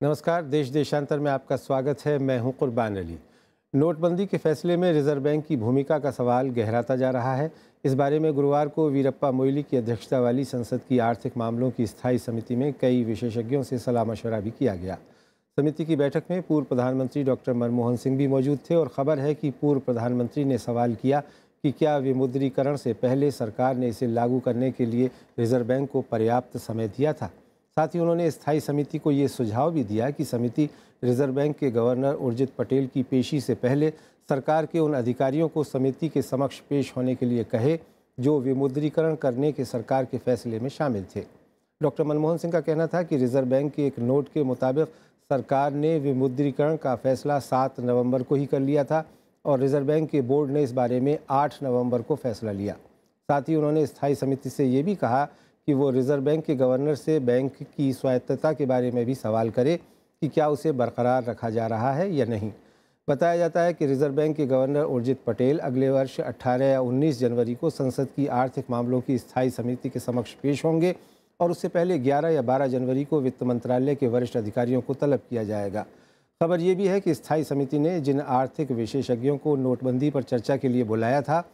नमस्कार। देश देशांतर में आपका स्वागत है। मैं हूं कुर्बान अली। नोटबंदी के फैसले में रिजर्व बैंक की भूमिका का सवाल गहराता जा रहा है। इस बारे में गुरुवार को वीरप्पा मोइली की अध्यक्षता वाली संसद की आर्थिक मामलों की स्थायी समिति में कई विशेषज्ञों से सलाह मशवरा भी किया गया। समिति की बैठक में पूर्व प्रधानमंत्री डॉक्टर मनमोहन सिंह भी मौजूद थे और ख़बर है कि पूर्व प्रधानमंत्री ने सवाल किया कि क्या विमुद्रीकरण से पहले सरकार ने इसे लागू करने के लिए रिजर्व बैंक को पर्याप्त समय दिया था। साथ ही उन्होंने स्थायी समिति को ये सुझाव भी दिया कि समिति रिजर्व बैंक के गवर्नर उर्जित पटेल की पेशी से पहले सरकार के उन अधिकारियों को समिति के समक्ष पेश होने के लिए कहे जो विमुद्रीकरण करने के सरकार के फैसले में शामिल थे। डॉक्टर मनमोहन सिंह का कहना था कि रिजर्व बैंक के एक नोट के मुताबिक सरकार ने विमुद्रीकरण का फैसला 7 नवंबर को ही कर लिया था और रिजर्व बैंक के बोर्ड ने इस बारे में 8 नवंबर को फैसला लिया। साथ ही उन्होंने स्थायी समिति से ये भी कहा कि वो रिजर्व बैंक के गवर्नर से बैंक की स्वायत्तता के बारे में भी सवाल करे कि क्या उसे बरकरार रखा जा रहा है या नहीं। बताया जाता है कि रिजर्व बैंक के गवर्नर उर्जित पटेल अगले वर्ष 18 या 19 जनवरी को संसद की आर्थिक मामलों की स्थायी समिति के समक्ष पेश होंगे और उससे पहले 11 या 12 जनवरी को वित्त मंत्रालय के वरिष्ठ अधिकारियों को तलब किया जाएगा। खबर ये भी है कि स्थायी समिति ने जिन आर्थिक विशेषज्ञों को नोटबंदी पर चर्चा के लिए बुलाया था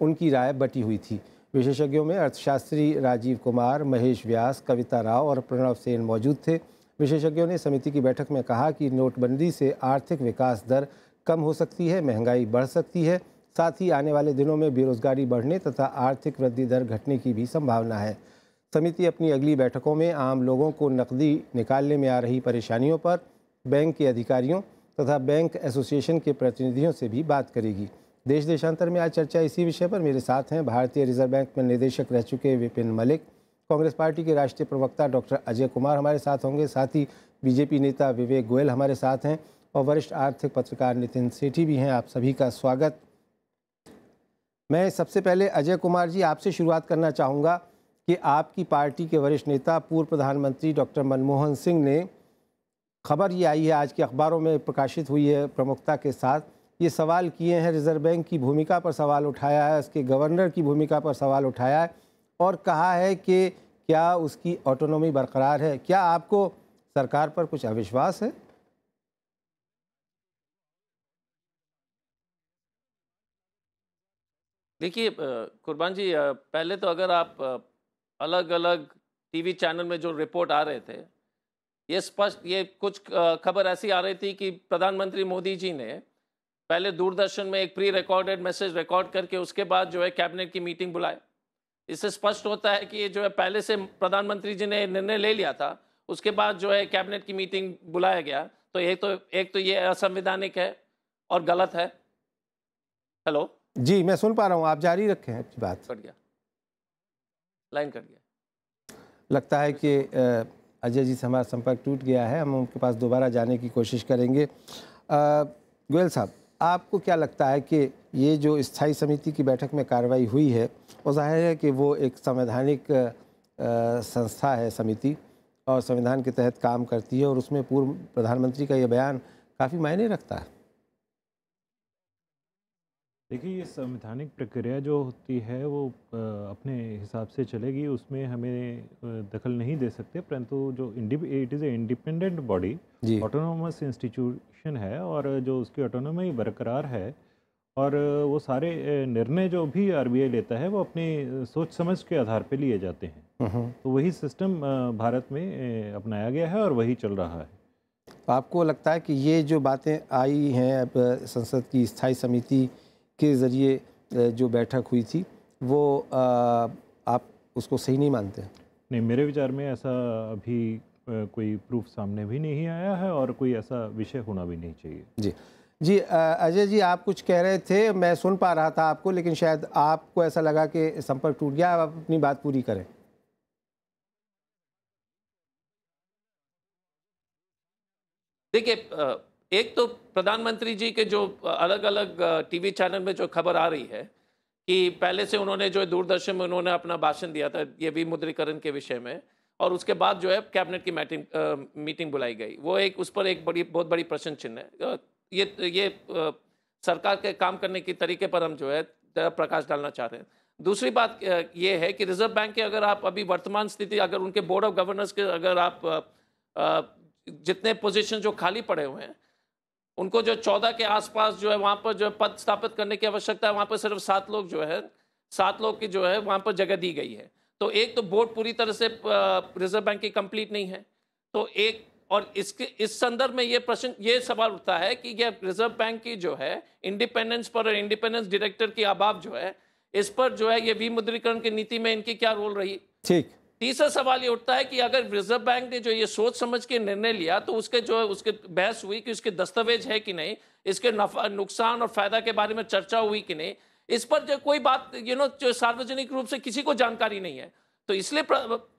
उनकी राय बटी हुई थी। विशेषज्ञों में अर्थशास्त्री राजीव कुमार, महेश व्यास, कविता राव और प्रणव सेन मौजूद थे। विशेषज्ञों ने समिति की बैठक में कहा कि नोटबंदी से आर्थिक विकास दर कम हो सकती है, महंगाई बढ़ सकती है, साथ ही आने वाले दिनों में बेरोजगारी बढ़ने तथा आर्थिक वृद्धि दर घटने की भी संभावना है। समिति अपनी अगली बैठकों में आम लोगों को नकदी निकालने में आ रही परेशानियों पर बैंक के अधिकारियों तथा बैंक एसोसिएशन के प्रतिनिधियों से भी बात करेगी। देश देशांतर में आज चर्चा इसी विषय पर मेरे साथ हैं भारतीय रिजर्व बैंक में निदेशक रह चुके विपिन मलिक, कांग्रेस पार्टी के राष्ट्रीय प्रवक्ता डॉक्टर अजय कुमार हमारे साथ होंगे, साथ ही बीजेपी नेता विवेक गोयल हमारे साथ हैं और वरिष्ठ आर्थिक पत्रकार नितिन सेठी भी हैं। आप सभी का स्वागत। मैं सबसे पहले अजय कुमार जी आपसे शुरुआत करना चाहूँगा कि आपकी पार्टी के वरिष्ठ नेता पूर्व प्रधानमंत्री डॉक्टर मनमोहन सिंह ने, खबर ये आई है आज के अखबारों में प्रकाशित हुई है प्रमुखता के साथ, ये सवाल किए हैं, रिजर्व बैंक की भूमिका पर सवाल उठाया है, उसके गवर्नर की भूमिका पर सवाल उठाया है और कहा है कि क्या उसकी ऑटोनॉमी बरकरार है। क्या आपको सरकार पर कुछ अविश्वास है? देखिए कुर्बान जी, पहले तो अगर आप अलग अलग टीवी चैनल में जो रिपोर्ट आ रहे थे, ये कुछ खबर ऐसी आ रही थी कि प्रधानमंत्री मोदी जी ने पहले दूरदर्शन में एक प्री रिकॉर्डेड मैसेज रिकॉर्ड करके उसके बाद जो है कैबिनेट की मीटिंग बुलाए। इससे स्पष्ट होता है कि ये जो है पहले से प्रधानमंत्री जी ने निर्णय ले लिया था, उसके बाद जो है कैबिनेट की मीटिंग बुलाया गया। तो एक तो ये असंवैधानिक है और गलत है। हेलो जी, मैं सुन पा रहा हूँ, आप जारी रखें अपनी बात। कट गया, लाइन कट गया। लगता है कि अजय जी से हमारा संपर्क टूट गया है, हम उनके पास दोबारा जाने की कोशिश करेंगे। गोयल साहब, आपको क्या लगता है कि ये जो स्थायी समिति की बैठक में कार्रवाई हुई है, वो जाहिर है कि वो एक संवैधानिक संस्था है समिति और संविधान के तहत काम करती है और उसमें पूर्व प्रधानमंत्री का ये बयान काफ़ी मायने रखता है। देखिए, ये संवैधानिक प्रक्रिया जो होती है वो अपने हिसाब से चलेगी, उसमें हमें दखल नहीं दे सकते, परंतु जो it is a independent body, autonomous institution है और जो उसकी ऑटोनॉमी बरकरार है और वो सारे निर्णय जो भी आरबीआई लेता है वो अपनी सोच समझ के आधार पे लिए जाते हैं। तो वही सिस्टम भारत में अपनाया गया है और वही चल रहा है। तो आपको लगता है कि ये जो बातें आई हैं अब संसद की स्थायी समिति के ज़रिए जो बैठक हुई थी वो आप उसको सही नहीं मानते? नहीं, मेरे विचार में ऐसा अभी कोई प्रूफ सामने भी नहीं आया है और कोई ऐसा विषय होना भी नहीं चाहिए। जी जी, अजय जी आप कुछ कह रहे थे, मैं सुन पा रहा था आपको, लेकिन शायद आपको ऐसा लगा कि संपर्क टूट गया। आप अपनी बात पूरी करें। देखिए, एक तो प्रधानमंत्री जी के जो अलग अलग टीवी चैनल में जो खबर आ रही है कि पहले से उन्होंने जो है दूरदर्शन में उन्होंने अपना भाषण दिया था ये विमुद्रीकरण के विषय में, और उसके बाद जो है कैबिनेट की मीटिंग बुलाई गई, वो एक उस पर एक बहुत बड़ी प्रश्न चिन्ह है। ये सरकार के काम करने के तरीके पर हम जो है प्रकाश डालना चाह रहे हैं। दूसरी बात ये है कि रिजर्व बैंक के अगर आप अभी वर्तमान स्थिति, अगर उनके बोर्ड ऑफ गवर्नर्स के अगर आप जितने पोजीशन जो खाली पड़े हुए हैं, उनको जो 14 के आसपास जो है वहां पर जो पद स्थापित करने की आवश्यकता है, वहां पर सिर्फ 7 लोग जो है, 7 लोग की जो है वहां पर जगह दी गई है। तो एक तो बोर्ड पूरी तरह से रिजर्व बैंक की कंप्लीट नहीं है, तो एक और इसके इस संदर्भ में ये सवाल उठता है कि ये रिजर्व बैंक की जो है इंडिपेंडेंस पर और इंडिपेंडेंस डायरेक्टर की अभाव जो है, इस पर जो है ये विमुद्रीकरण की नीति में इनकी क्या रोल रही। ठीक। तीसरा सवाल ये उठता है कि अगर रिजर्व बैंक ने जो ये सोच समझ के निर्णय लिया, तो उसके जो है उसके बहस हुई कि उसके दस्तावेज है कि नहीं, इसके नफा नुकसान और फायदा के बारे में चर्चा हुई कि नहीं, इस पर जो कोई बात जो सार्वजनिक रूप से किसी को जानकारी नहीं है। तो इसलिए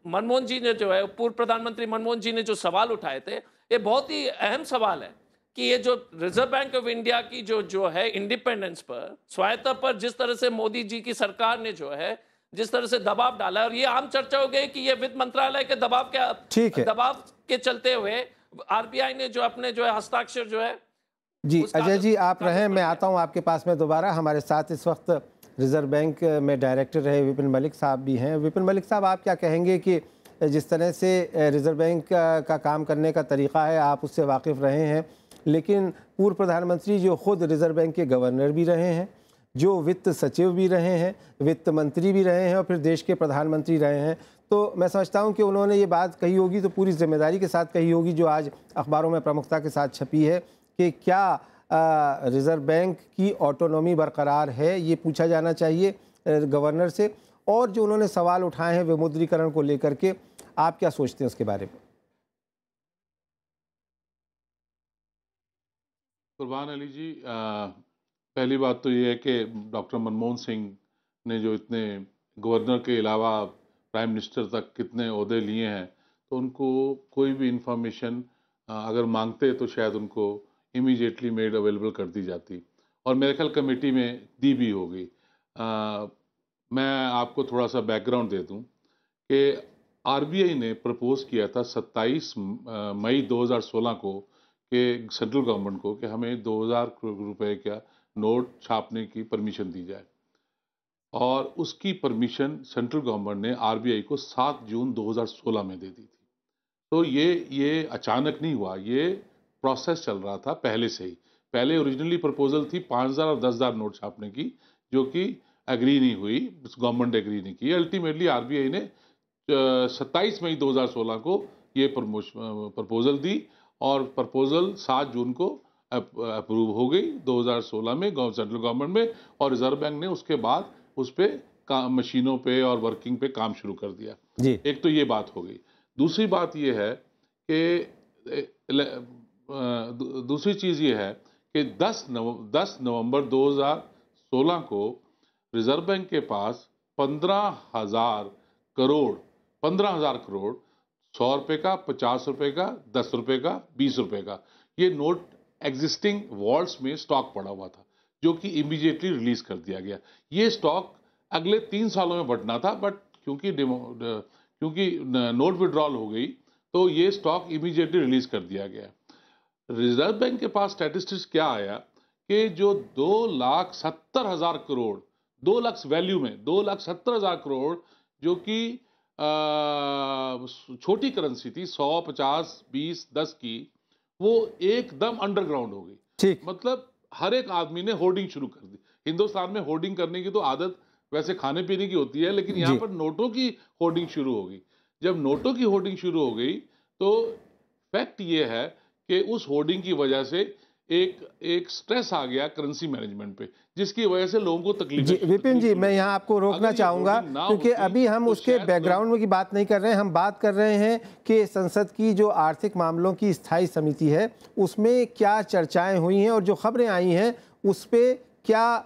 मनमोहन जी ने जो है, पूर्व प्रधानमंत्री मनमोहन जी ने जो सवाल उठाए थे, ये बहुत ही अहम सवाल है कि ये जो रिजर्व बैंक ऑफ इंडिया की जो है इंडिपेंडेंस पर, स्वायत्ता पर जिस तरह से मोदी जी की सरकार ने जो है जिस तरह से दबाव डाला, और ये आम चर्चा हो गई कि ये वित्त मंत्रालय के दबाव के चलते हुए आरबीआई ने जो अपने जो है हस्ताक्षर जो है। जी अजय जी आप रहें, मैं आता हूं आपके पास में दोबारा। हमारे साथ इस वक्त रिजर्व बैंक में डायरेक्टर रहे विपिन मलिक साहब भी हैं। विपिन मलिक साहब, आप क्या कहेंगे कि जिस तरह से रिजर्व बैंक का काम करने का तरीका है, आप उससे वाकिफ़ रहे हैं, लेकिन पूर्व प्रधानमंत्री जो खुद रिजर्व बैंक के गवर्नर भी रहे हैं, जो वित्त सचिव भी रहे हैं, वित्त मंत्री भी रहे हैं और फिर देश के प्रधानमंत्री रहे हैं, तो मैं समझता हूं कि उन्होंने ये बात कही होगी तो पूरी जिम्मेदारी के साथ कही होगी, जो आज अखबारों में प्रमुखता के साथ छपी है कि क्या रिजर्व बैंक की ऑटोनॉमी बरकरार है, ये पूछा जाना चाहिए गवर्नर से। और जो उन्होंने सवाल उठाए हैं विमुद्रीकरण को लेकर के, आप क्या सोचते हैं उसके बारे में? कुर्बान अली जी, पहली बात तो ये है कि डॉक्टर मनमोहन सिंह ने जो इतने गवर्नर के अलावा प्राइम मिनिस्टर तक कितने ओहदे लिए हैं, तो उनको कोई भी इंफॉर्मेशन अगर मांगते तो शायद उनको इमीडिएटली मेड अवेलेबल कर दी जाती, और मेरे ख्याल कमेटी में दी भी होगी। मैं आपको थोड़ा सा बैकग्राउंड दे दूं कि आरबीआई ने प्रपोज किया था 27 मई 2016 को कि सेंट्रल गवर्नमेंट को कि हमें 2000 करोड़ रुपए का नोट छापने की परमिशन दी जाए, और उसकी परमिशन सेंट्रल गवर्नमेंट ने आरबीआई को 7 जून 2016 में दे दी थी। तो ये अचानक नहीं हुआ, ये प्रोसेस चल रहा था पहले से ही। पहले ओरिजिनली प्रपोजल थी 5000 और 10,000 नोट छापने की, जो कि एग्री नहीं हुई, गवर्नमेंट एग्री नहीं की। अल्टीमेटली आरबीआई ने 27 मई 2016 को ये प्रपोजल दी, और प्रपोजल 7 जून को अप्रूव हो गई 2016 में सेंट्रल गवर्नमेंट में, और रिजर्व बैंक ने उसके बाद उस पर मशीनों पे और वर्किंग पे काम शुरू कर दिया जी। एक तो ये बात हो गई। दूसरी बात ये है कि दूसरी चीज़ ये है कि 10 नवंबर 2016 को रिजर्व बैंक के पास 15,000 करोड़ 100 रुपए का, 50 रुपए का, 10 रुपए का, 20 रुपए का ये नोट एग्जिस्टिंग वॉल्ट्स में स्टॉक पड़ा हुआ था, जो कि इमीडिएटली रिलीज कर दिया गया। ये स्टॉक अगले 3 सालों में बढ़ना था, बट क्योंकि नोट विड्रॉल हो गई तो ये स्टॉक इमीडिएटली रिलीज कर दिया गया। रिजर्व बैंक के पास स्टैटिस्टिक्स क्या आया कि जो 2,70,000 करोड़, 2 लाख वैल्यू में 2,70,000 करोड़, जो कि छोटी करेंसी थी 100, 50, 20, 10 की, वो एकदम अंडरग्राउंड हो गई। ठीक, मतलब हर एक आदमी ने होर्डिंग शुरू कर दी। हिंदुस्तान में होर्डिंग करने की तो आदत वैसे खाने पीने की होती है, लेकिन यहाँ पर नोटों की होर्डिंग शुरू हो गई। जब नोटों की होर्डिंग शुरू हो गई तो फैक्ट ये है कि उस होर्डिंग की वजह से एक स्ट्रेस आ गया करेंसी मैनेजमेंट पे, जिसकी वजह से लोगों को तकलीफ। विपिन जी, मैं यहाँ आपको रोकना चाहूंगा, क्योंकि अभी हम उसके बैकग्राउंड की बात नहीं कर रहे हैं। हम बात कर रहे हैं कि संसद की जो आर्थिक मामलों की स्थायी समिति है, उसमें क्या चर्चाएं हुई हैं और जो खबरें आई हैं उस पर क्या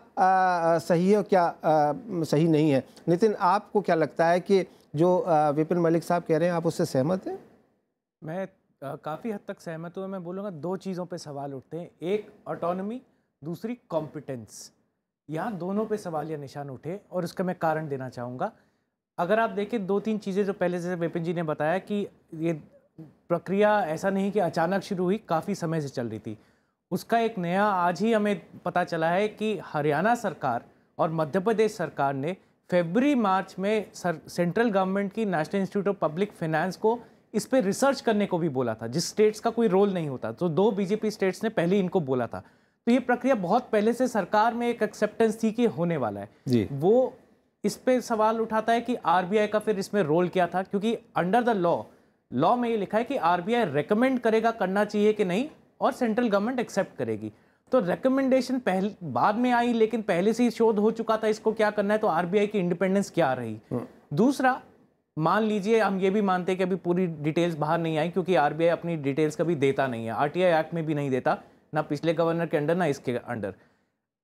सही है और क्या सही नहीं है। नितिन, आपको क्या लगता है कि जो विपिन मलिक साहब कह रहे हैं, आप उससे सहमत हैं? मैं काफ़ी हद तक सहमत हूँ। मैं बोलूँगा 2 चीज़ों पे सवाल उठते हैं, एक ऑटोनॉमी, दूसरी कॉम्पिटेंस। यहाँ दोनों पे सवालिया निशान उठे और उसका मैं कारण देना चाहूँगा। अगर आप देखें 2-3 चीज़ें जो पहले जैसे विपिन जी ने बताया कि ये प्रक्रिया ऐसा नहीं कि अचानक शुरू हुई, काफ़ी समय से चल रही थी। उसका एक नया आज ही हमें पता चला है कि हरियाणा सरकार और मध्य प्रदेश सरकार ने फरवरी-मार्च में सेंट्रल गवर्नमेंट की national institute of public finance को इस पे रिसर्च करने को भी बोला था, जिस स्टेट्स का कोई रोल नहीं होता। तो 2 बीजेपी स्टेट्स ने पहले इनको बोला था। तो ये प्रक्रिया बहुत पहले से सरकार में एक एक्सेप्टेंस थी कि होने वाला है जी। वो इस पे सवाल उठाता है कि आरबीआई का फिर इसमें रोल क्या था, क्योंकि अंडर द लॉ में ये लिखा है कि आरबीआई रेकमेंड करेगा करना चाहिए कि नहीं, और सेंट्रल गवर्नमेंट एक्सेप्ट करेगी। तो रिकमेंडेशन पहले बाद में आई, लेकिन पहले से ही शोध हो चुका था इसको क्या करना है, तो आरबीआई की इंडिपेंडेंस क्या रही। दूसरा, मान लीजिए हम ये भी मानते हैं कि अभी पूरी डिटेल्स बाहर नहीं आई, क्योंकि आरबीआई अपनी डिटेल्स कभी देता नहीं है, आरटीआई एक्ट में भी नहीं देता, ना पिछले गवर्नर के अंडर ना इसके अंडर।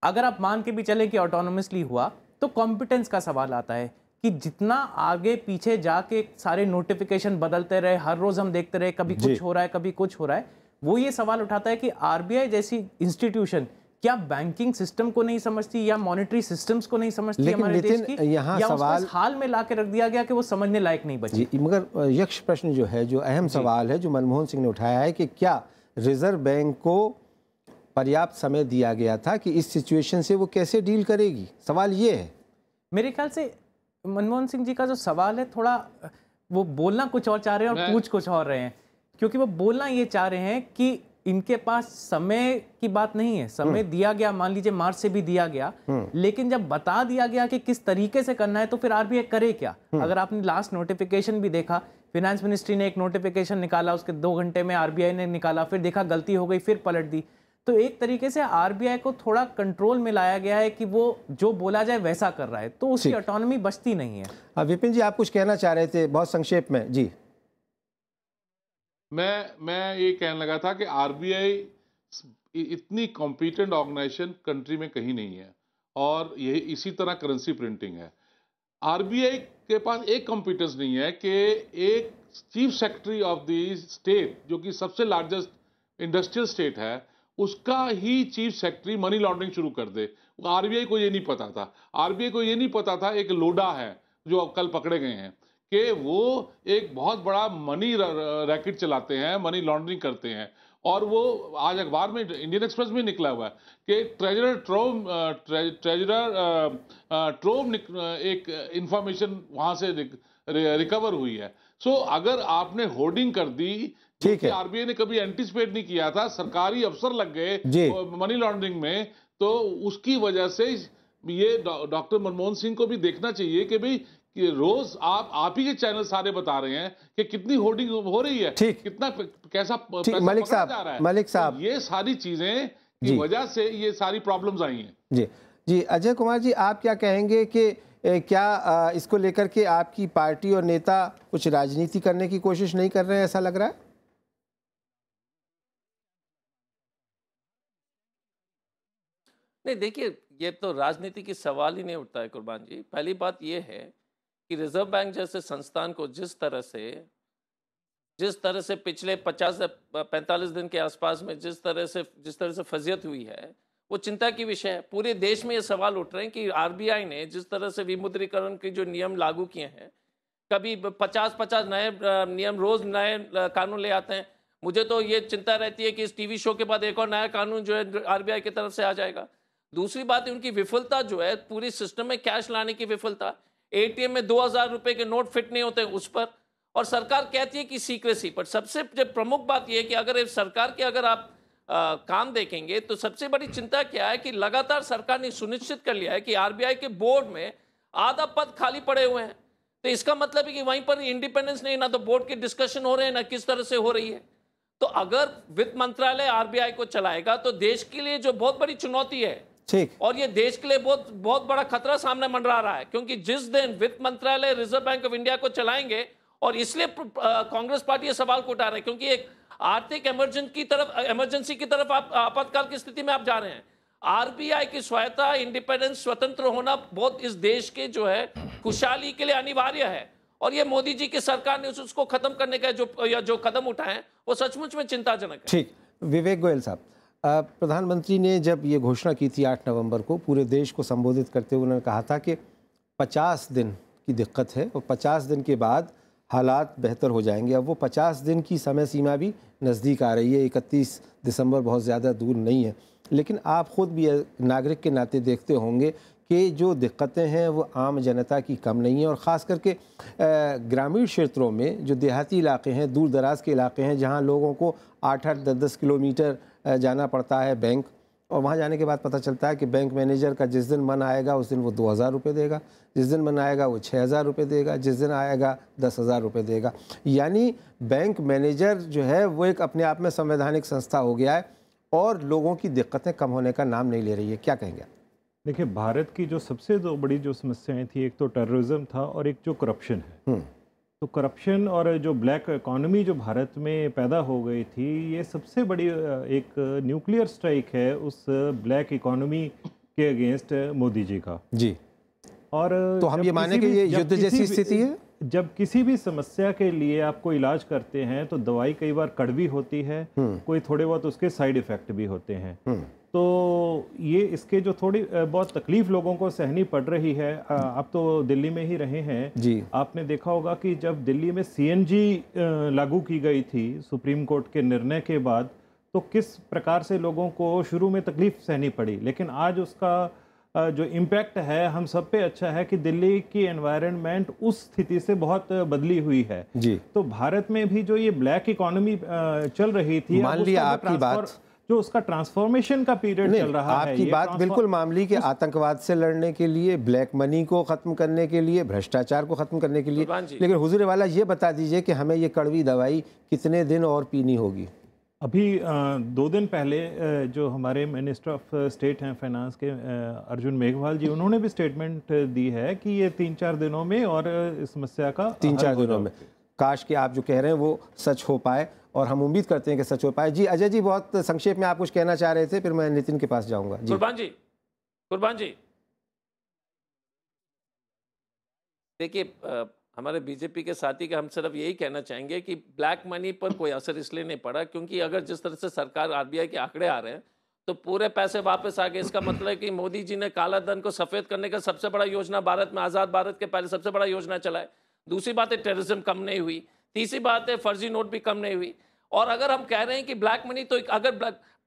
अगर आप मान के भी चले कि ऑटोनोमसली हुआ, तो कॉम्पिटेंस का सवाल आता है कि जितना आगे पीछे जाके सारे नोटिफिकेशन बदलते रहे, हर रोज हम देखते रहे कभी कुछ हो रहा है कभी कुछ हो रहा है, वो ये सवाल उठाता है कि आरबीआई जैसी इंस्टीट्यूशन क्या बैंकिंग सिस्टम को नहीं समझती या मॉनेटरी सिस्टम्स को नहीं समझती हमारे देश की, यहाँ या सवाल उसको हाल में लाके रख दिया गया कि वो समझने लायक नहीं बची। मगर यक्ष प्रश्न जो है, जो अहम सवाल है जो मनमोहन सिंह ने उठाया है कि क्या रिजर्व बैंक को पर्याप्त समय दिया गया था कि इस सिचुएशन से वो कैसे डील करेगी, सवाल ये है। मेरे ख्याल से मनमोहन सिंह जी का जो सवाल है, थोड़ा वो बोलना कुछ और चाह रहे हैं और पूछ कुछ और रहे हैं, क्योंकि वो बोलना ये चाह रहे हैं कि इनके पास समय की बात नहीं है, समय दिया गया, मान लीजिए मार्च से भी दिया गया, लेकिन जब बता दिया गया कि किस तरीके से करना है, तो फिर आरबीआई करे क्या। अगर आपने लास्ट नोटिफिकेशन भी देखा, फाइनेंस मिनिस्ट्री ने एक नोटिफिकेशन निकाला, उसके 2 घंटे में आरबीआई ने निकाला, फिर देखा गलती हो गई, फिर पलट दी। तो एक तरीके से आरबीआई को थोड़ा कंट्रोल में लाया गया है कि वो जो बोला जाए वैसा कर रहा है, तो उसकी ऑटोनॉमी बचती नहीं है। विपिन जी, आप कुछ कहना चाह रहे थे बहुत संक्षेप में। जी, मैं ये कहने लगा था कि आरबीआई इतनी कॉम्पिटेंट ऑर्गेनाइजेशन कंट्री में कहीं नहीं है, और यही इसी तरह करेंसी प्रिंटिंग है। आरबीआई के पास एक कॉम्पिटेंस नहीं है कि एक chief secretary of the state, जो कि सबसे लार्जेस्ट इंडस्ट्रियल स्टेट है, उसका ही चीफ सेक्रेटरी मनी लॉन्ड्रिंग शुरू कर दे। आरबीआई को ये नहीं पता था। आरबीआई को ये नहीं पता था एक लोडा है जो कल पकड़े गए हैं कि वो एक बहुत बड़ा मनी रैकेट चलाते हैं, मनी लॉन्ड्रिंग करते हैं। और वो आज अखबार में, इंडियन एक्सप्रेस में निकला हुआ है कि ट्रेजरर ट्रोव एक इंफॉर्मेशन वहां से रिकवर हुई है। सो अगर आपने होर्डिंग कर दी, ठीक है, आरबीआई ने कभी एंटिसिपेट नहीं किया था, सरकारी अफसर लग गए मनी लॉन्ड्रिंग में, तो उसकी वजह से ये डॉक्टर मनमोहन सिंह को भी देखना चाहिए कि भाई कि रोज आप ही के चैनल सारे बता रहे हैं कि कितनी होर्डिंग हो रही है, कितना कैसा पैसा मलिक पकड़ा जा रहा है। मलिक साहब, तो ये सारी चीजें की वजह से ये सारी प्रॉब्लम्स आई हैं। जी जी, अजय कुमार जी, आप क्या कहेंगे कि क्या इसको लेकर के आपकी पार्टी और नेता कुछ राजनीति करने की कोशिश नहीं कर रहे हैं, ऐसा लग रहा है? नहीं, देखिए, ये तो राजनीति की सवाल ही नहीं उठता है कुर्बान जी। पहली बात ये है कि रिजर्व बैंक जैसे संस्थान को जिस तरह से पिछले 50 से 45 दिन के आसपास में जिस तरह से फजियत हुई है, वो चिंता की विषय है। पूरे देश में ये सवाल उठ रहे हैं कि आरबीआई ने जिस तरह से विमुद्रीकरण के जो नियम लागू किए हैं, कभी 50-50 नए नियम, रोज नए कानून ले आते हैं। मुझे तो ये चिंता रहती है कि इस टीवी शो के बाद एक और नया कानून जो है आरबीआई की तरफ से आ जाएगा। दूसरी बात है उनकी विफलता जो है, पूरी सिस्टम में कैश लाने की विफलता। एटीएम में 2000 रुपए के नोट फिट नहीं होते उस पर, और सरकार कहती है कि सीक्रेसी। पर सबसे प्रमुख बात यह है कि अगर सरकार के अगर आप काम देखेंगे तो सबसे बड़ी चिंता क्या है कि लगातार सरकार ने सुनिश्चित कर लिया है कि आरबीआई के बोर्ड में आधा पद खाली पड़े हुए हैं। तो इसका मतलब है कि वहीं पर इंडिपेंडेंस नहीं, ना तो बोर्ड के डिस्कशन हो रहे हैं, ना किस तरह से हो रही है। तो अगर वित्त मंत्रालय आरबीआई को चलाएगा तो देश के लिए जो बहुत बड़ी चुनौती है, ठीक, और ये देश के लिए बहुत बहुत बड़ा खतरा सामने मंडरा रहा है, क्योंकि जिस दिन वित्त मंत्रालय रिजर्व बैंक ऑफ इंडिया को चलाएंगे, और इसलिए कांग्रेस पार्टी ये सवाल को उठा रहे हैं, क्योंकि एक आर्थिक इमरजेंसी की तरफ आप आपातकाल की स्थिति में आप जा रहे हैं। आरबीआई की स्वायत्ता, इंडिपेंडेंस, स्वतंत्र होना बहुत इस देश के जो है खुशहाली के लिए अनिवार्य है, और ये मोदी जी की सरकार ने उसको खत्म करने का जो कदम उठाए हैं वो सचमुच में चिंताजनक है। ठीक, विवेक गोयल साहब, प्रधानमंत्री ने जब ये घोषणा की थी 8 नवंबर को, पूरे देश को संबोधित करते हुए उन्होंने कहा था कि 50 दिन की दिक्कत है और 50 दिन के बाद हालात बेहतर हो जाएंगे। अब वो 50 दिन की समय सीमा भी नज़दीक आ रही है, 31 दिसंबर बहुत ज़्यादा दूर नहीं है। लेकिन आप ख़ुद भी नागरिक के नाते देखते होंगे कि जो दिक्कतें हैं वो आम जनता की कम नहीं है, और ख़ास करके ग्रामीण क्षेत्रों में जो देहाती इलाके हैं, दूर दराज के इलाके हैं, जहाँ लोगों को 8-8, 10-10 किलोमीटर जाना पड़ता है बैंक, और वहाँ जाने के बाद पता चलता है कि बैंक मैनेजर का जिस दिन मन आएगा उस दिन वो 2,000 रुपये देगा, जिस दिन मन आएगा वो 6,000 रुपये देगा, जिस दिन आएगा 10,000 रुपये देगा। यानी बैंक मैनेजर जो है वो एक अपने आप में संवैधानिक संस्था हो गया है और लोगों की दिक्कतें कम होने का नाम नहीं ले रही है। क्या कहेंगे? देखिए, भारत की जो सबसे दो बड़ी जो समस्याएं थी, एक तो टेररिज्म था और एक जो करप्शन है। तो करप्शन और जो ब्लैक इकोनॉमी जो भारत में पैदा हो गई थी, ये सबसे बड़ी एक न्यूक्लियर स्ट्राइक है उस ब्लैक इकोनॉमी के अगेंस्ट मोदी जी का। जी। और तो हम ये माने कि ये युद्ध जैसी स्थिति है? जब किसी भी समस्या के लिए आपको इलाज करते हैं तो दवाई कई बार कड़वी होती है, कोई थोड़े बहुत उसके साइड इफ़ेक्ट भी होते हैं। तो ये इसके जो थोड़ी बहुत तकलीफ लोगों को सहनी पड़ रही है। आप तो दिल्ली में ही रहे हैं जी। आपने देखा होगा कि जब दिल्ली में सीएनजी लागू की गई थी सुप्रीम कोर्ट के निर्णय के बाद, तो किस प्रकार से लोगों को शुरू में तकलीफ सहनी पड़ी, लेकिन आज उसका जो इम्पैक्ट है हम सब पे अच्छा है कि दिल्ली की एनवायरनमेंट उस स्थिति से बहुत बदली हुई है जी। तो भारत में भी जो ये ब्लैक इकोनॉमी चल रही थी, मान लिया आपकी बात, जो उसका ट्रांसफॉर्मेशन का पीरियड चल रहा है, आपकी बात बिल्कुल मामूली के आतंकवाद से लड़ने के लिए, ब्लैक मनी को खत्म करने के लिए, भ्रष्टाचार को खत्म करने के लिए, लेकिन हुजूर वाला ये बता दीजिए कि हमें ये कड़वी दवाई कितने दिन और पीनी होगी? अभी 2 दिन पहले जो हमारे मिनिस्टर ऑफ स्टेट हैं फाइनेंस के अर्जुन मेघवाल जी, उन्होंने भी स्टेटमेंट दी है कि ये 3-4 दिनों में और इस समस्या का 3-4 दिनों में, काश कि आप जो कह रहे हैं वो सच हो पाए, और हम उम्मीद करते हैं कि सच हो पाए। जी अजय जी, बहुत संक्षेप में आप कुछ कहना चाह रहे थे, फिर मैं नितिन के पास जाऊंगा। जी कुर्बान जी देखिए, हमारे बीजेपी के साथी का हम सिर्फ यही कहना चाहेंगे कि ब्लैक मनी पर कोई असर इसलिए नहीं पड़ा क्योंकि अगर जिस तरह से सरकार आरबीआई के आंकड़े आ रहे हैं तो पूरे पैसे वापस आ गए। इसका मतलब है कि मोदी जी ने काला धन को सफेद करने का सबसे बड़ा योजना भारत में, आज़ाद भारत के पहले सबसे बड़ा योजना चलाए। दूसरी बात है टेररिज्म कम नहीं हुई, तीसरी बात है फर्जी नोट भी कम नहीं हुई। और अगर हम कह रहे हैं कि ब्लैक मनी, तो अगर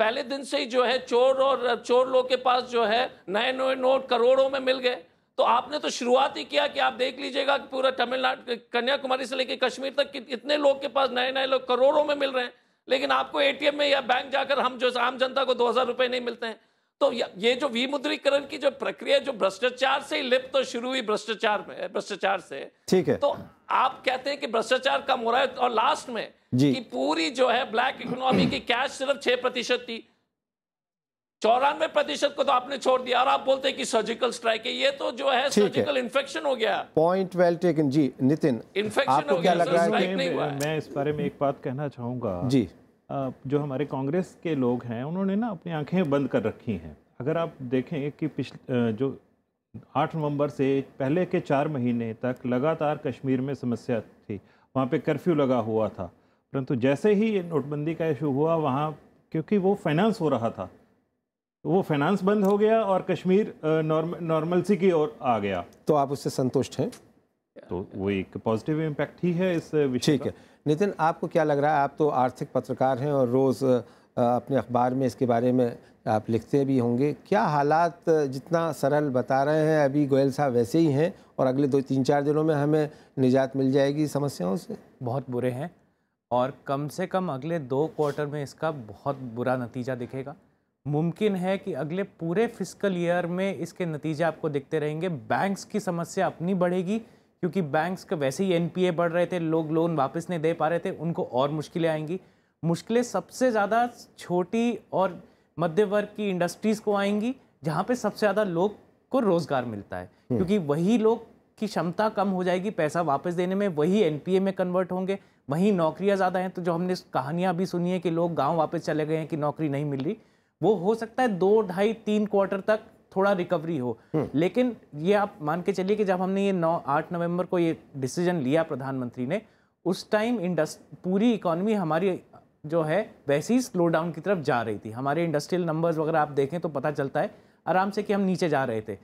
पहले दिन से ही जो है चोर लोग के पास जो है नए नए नोट करोड़ों में मिल गए, तो आपने तो शुरुआत ही किया कि आप देख लीजिएगा कि पूरा तमिलनाडु, कन्याकुमारी से लेकर कश्मीर तक इतने लोग के पास नए नए लोग करोड़ों में मिल रहे हैं, लेकिन आपको एटीएम में या बैंक जाकर हम जो आम जनता को 2,000 रुपए नहीं मिलते हैं। तो ये जो विमुद्रीकरण की जो प्रक्रिया, जो भ्रष्टाचार से ही लिप्त तो शुरू हुई भ्रष्टाचार से, ठीक है, तो आप कहते हैं कि भ्रष्टाचार कम हो रहा है, और लास्ट में कि पूरी जो है ब्लैक इकोनॉमी की कैश सिर्फ 6% थी, 94% को तो आपने छोड़ दिया, और आप बोलते हैं कि सर्जिकल स्ट्राइक है। ये तो जो है सर्जिकल इन्फेक्शन हो गया। पॉइंट वेल टेकन जी। नितिन, इन्फेक्शन हो गया, स्ट्राइक नहीं हुआ। मैं इस बारे में एक बात कहना चाहूँगा जी। जो हमारे कांग्रेस के लोग हैं उन्होंने ना अपनी आंखें बंद कर रखी हैं। अगर आप देखें कि पिछले जो 8 नवंबर से पहले के 4 महीने तक लगातार कश्मीर में समस्या थी, वहाँ पे कर्फ्यू लगा हुआ था, परंतु जैसे ही नोटबंदी का इशू हुआ, वहाँ क्योंकि वो फाइनेंस हो रहा था, वो फाइनेंस बंद हो गया और कश्मीर नॉर्मलसी की ओर आ गया। तो आप उससे संतुष्ट हैं? तो वो एक पॉजिटिव इम्पैक्ट ही है इस विषय। ठीक है नितिन, आपको क्या लग रहा है? आप तो आर्थिक पत्रकार हैं और रोज़ अपने अखबार में इसके बारे में आप लिखते भी होंगे। क्या हालात जितना सरल बता रहे हैं अभी गोयल साहब वैसे ही हैं, और अगले 2-3-4 दिनों में हमें निजात मिल जाएगी समस्याओं से? बहुत बुरे हैं, और कम से कम अगले 2 क्वार्टर में इसका बहुत बुरा नतीजा दिखेगा। मुमकिन है कि अगले पूरे फिस्कल ईयर में इसके नतीजे आपको दिखते रहेंगे। बैंक्स की समस्या अपनी बढ़ेगी, क्योंकि बैंक्स का वैसे ही एनपीए बढ़ रहे थे, लोग लोन वापस नहीं दे पा रहे थे, उनको और मुश्किलें आएंगी। मुश्किलें सबसे ज़्यादा छोटी और मध्य वर्ग की इंडस्ट्रीज़ को आएंगी, जहाँ पे सबसे ज़्यादा लोग को रोज़गार मिलता है, क्योंकि वही लोग की क्षमता कम हो जाएगी पैसा वापस देने में, वही एनपीए में कन्वर्ट होंगे, वहीं नौकरियाँ ज़्यादा हैं। तो जो हमने कहानियाँ भी सुनी है कि लोग गाँव वापस चले गए हैं कि नौकरी नहीं मिल रही, वो हो सकता है 2, 2.5, 3 क्वार्टर तक थोड़ा रिकवरी हो। लेकिन ये आप मान के चलिए कि जब हमने ये 8 नवंबर को ये डिसीजन लिया प्रधानमंत्री ने, उस टाइम पूरी इकोनॉमी हमारी जो है वैसे ही स्लो डाउन की तरफ जा रही थी। हमारे इंडस्ट्रियल नंबर्स वगैरह आप देखें तो पता चलता है आराम से कि हम नीचे जा रहे थे।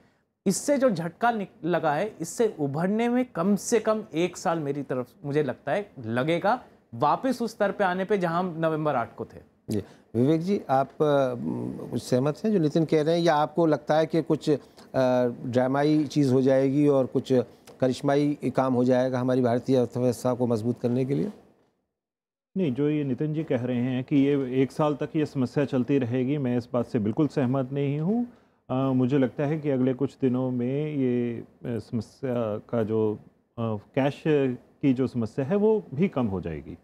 इससे जो झटका लगा है, इससे उभरने में कम से कम 1 साल मेरी तरफ मुझे लगता है लगेगा, वापस उस स्तर पे आने पे जहां हम नवंबर 8 को थे। जी विवेक जी, आप कुछ सहमत हैं जो नितिन कह रहे हैं, या आपको लगता है कि कुछ ड्रामाई चीज़ हो जाएगी और कुछ करिश्माई काम हो जाएगा हमारी भारतीय अर्थव्यवस्था को मजबूत करने के लिए? नहीं, जो ये नितिन जी कह रहे हैं कि ये 1 साल तक ये समस्या चलती रहेगी, मैं इस बात से बिल्कुल सहमत नहीं हूँ। मुझे लगता है कि अगले कुछ दिनों में ये समस्या का जो कैश की जो समस्या है वो भी कम हो जाएगी।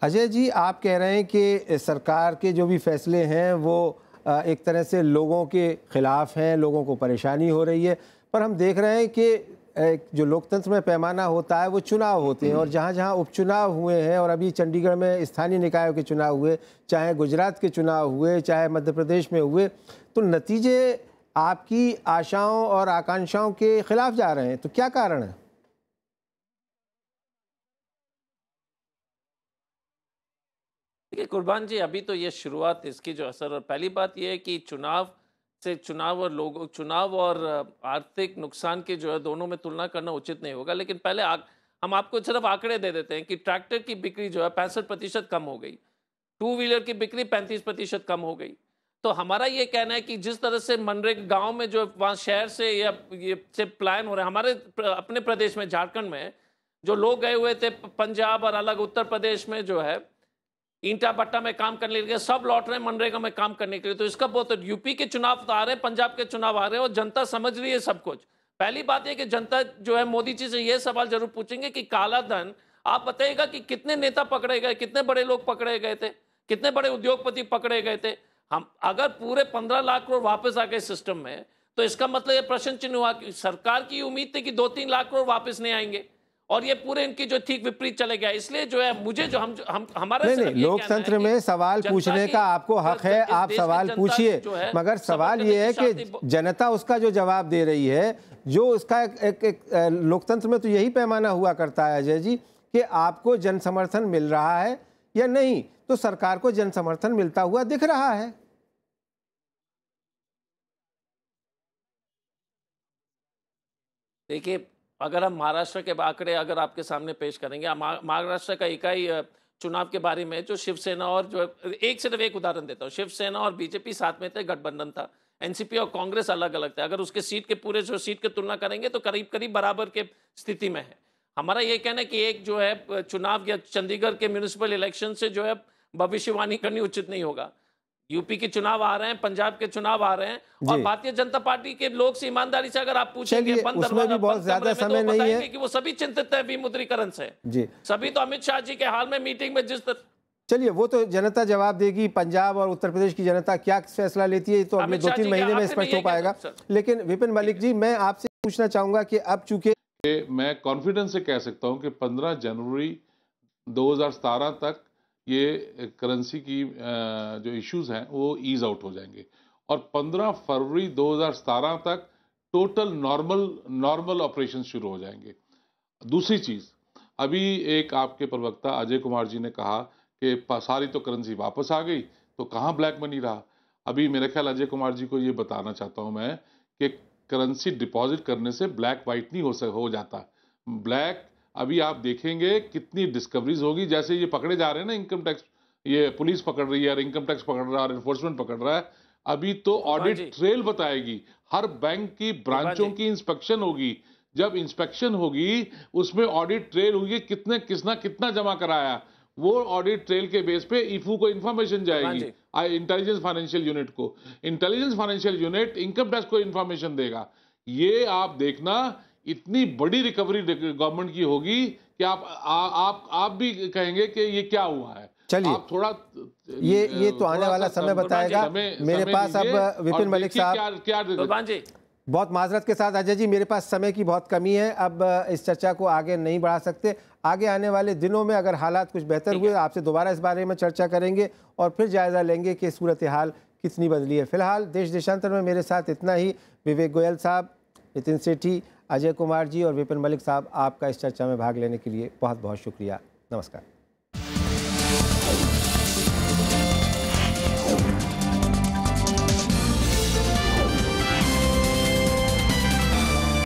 अजय जी, आप कह रहे हैं कि सरकार के जो भी फैसले हैं वो एक तरह से लोगों के खिलाफ हैं, लोगों को परेशानी हो रही है, पर हम देख रहे हैं कि जो लोकतंत्र में पैमाना होता है वो चुनाव होते हैं, और जहाँ जहाँ उपचुनाव हुए हैं, और अभी चंडीगढ़ में स्थानीय निकायों के चुनाव हुए, चाहे गुजरात के चुनाव हुए, चाहे मध्य प्रदेश में हुए, तो नतीजे आपकी आशाओं और आकांक्षाओं के खिलाफ जा रहे हैं। तो क्या कारण है? देखिए कुर्बान जी, अभी तो ये शुरुआत इसकी जो असर, और पहली बात ये है कि चुनाव और आर्थिक नुकसान के जो है दोनों में तुलना करना उचित नहीं होगा। लेकिन पहले हम आपको सिर्फ आंकड़े दे देते हैं कि ट्रैक्टर की बिक्री जो है 65% कम हो गई, 2 व्हीलर की बिक्री 35% कम हो गई। तो हमारा ये कहना है कि जिस तरह से मनरेगा गांव में जो वहाँ शहर से या ये से पलायन हो रहे हैं, हमारे अपने प्रदेश में झारखंड में जो लोग गए हुए थे पंजाब और अलग उत्तर प्रदेश में जो है ईंटा भट्टा में काम करने के लिए, सब लौट रहे हैं मनरेगा में काम करने के लिए। तो इसका बहुत, यूपी के चुनाव तो आ रहे हैं, पंजाब के चुनाव आ रहे हैं, और जनता समझ रही है सब कुछ। पहली बात यह कि जनता जो है मोदी जी से यह सवाल जरूर पूछेंगे कि काला धन, आप बताइएगा कि कितने नेता पकड़े गए, कितने बड़े लोग पकड़े गए थे, कितने बड़े उद्योगपति पकड़े गए थे। हम अगर पूरे 15 लाख करोड़ वापस आ गए सिस्टम में, तो इसका मतलब ये प्रश्न चिन्ह हुआ कि सरकार की उम्मीद थी कि 2-3 लाख करोड़ वापस नहीं आएंगे, और ये पूरे इनकी जो ठीक विपरीत चले गया। इसलिए जो है मुझे जो हम हमारा नहीं, लोकतंत्र में सवाल पूछने का आपको हक है, आप सवाल पूछिए, मगर सवाल ये है कि जनता उसका जो जवाब दे रही है, जो उसका एक लोकतंत्र में तो यही पैमाना हुआ करता है अजय जी, कि आपको जन समर्थन मिल रहा है या नहीं। तो सरकार को जन समर्थन मिलता हुआ दिख रहा है। देखिए, अगर हम महाराष्ट्र के आंकड़े अगर आपके सामने पेश करेंगे, महाराष्ट्र का इकाई चुनाव के बारे में जो शिवसेना और जो सिर्फ एक उदाहरण देता हूँ, शिवसेना और बीजेपी साथ में थे, गठबंधन था, एनसीपी और कांग्रेस अलग अलग थे। अगर उसके सीट के पूरे जो सीट की तुलना करेंगे तो करीब करीब बराबर के स्थिति में है। हमारा ये कहना है कि एक जो है चुनाव या चंडीगढ़ के म्यूनिसिपल इलेक्शन से जो है भविष्यवाणी करनी उचित नहीं होगा। यूपी के चुनाव आ रहे हैं, पंजाब के चुनाव आ रहे हैं, और भारतीय जनता पार्टी के लोग से ईमानदारी से अगर आप पूछेंगे, उसमें भी बहुत ज्यादा समय नहीं है कि वो सभी चिंतित है विमुद्रीकरण से जी। सभी तो अमित शाह जी के हाल में मीटिंग में जिस तरह, चलिए वो तो जनता जवाब देगी, पंजाब और उत्तर प्रदेश की जनता क्या फैसला लेती है तो अगले 2-3 महीने में स्पष्ट हो पाएगा। लेकिन विपिन मलिक जी, मैं आपसे पूछना चाहूंगा कि अब चूंकि मैं कॉन्फिडेंस से कह सकता हूं कि 15 जनवरी 2017 तक ये करेंसी की जो इश्यूज हैं वो ईज आउट हो जाएंगे, और 15 फरवरी 2017 तक टोटल नॉर्मल ऑपरेशन शुरू हो जाएंगे। दूसरी चीज, अभी एक आपके प्रवक्ता अजय कुमार जी ने कहा कि सारी तो करेंसी वापस आ गई, तो कहाँ ब्लैक मनी रहा। अभी मेरे ख्याल अजय कुमार जी को ये बताना चाहता हूँ मैं कि करेंसी डिपॉजिट करने से ब्लैक वाइट नहीं हो जाता। ब्लैक अभी आप देखेंगे कितनी डिस्कवरीज होगी, जैसे ये पकड़े जा रहे हैं ना, इनकम टैक्स, ये पुलिस पकड़ रही है और इनकम टैक्स पकड़ रहा है और एनफोर्समेंट पकड़ रहा है। अभी तो ऑडिट ट्रेल बताएगी, हर बैंक की ब्रांचों की इंस्पेक्शन होगी। जब इंस्पेक्शन होगी उसमें ऑडिट ट्रेल होगी, कितना जमा कराया, वो ऑडिट ट्रेल के बेस पे ईफू को इंफॉर्मेशन जाएगी, इंटेलिजेंस फाइनेंशियल यूनिट को। Intelligence financial unit income tax को इंफॉर्मेशन देगा। ये आप देखना, इतनी बड़ी रिकवरी गवर्नमेंट की होगी कि आप भी कहेंगे कि ये क्या हुआ है। चलिए आप थोड़ा ये तो आने वाला समय बताएगा। मेरे पास अब विपिन मलिक साहब क्या बहुत माजरत के साथ अजय जी, मेरे पास समय की बहुत कमी है, अब इस चर्चा को आगे नहीं बढ़ा सकते। आगे आने वाले दिनों में अगर हालात कुछ बेहतर हुए, आपसे दोबारा इस बारे में चर्चा करेंगे और फिर जायजा लेंगे कि सूरत हाल कितनी बदली है। फिलहाल देश देशांतर में मेरे साथ इतना ही। विवेक गोयल साहब, नितिन सेठी, अजय कुमार जी और विपिन मलिक साहब, आपका इस चर्चा में भाग लेने के लिए बहुत बहुत शुक्रिया। नमस्कार।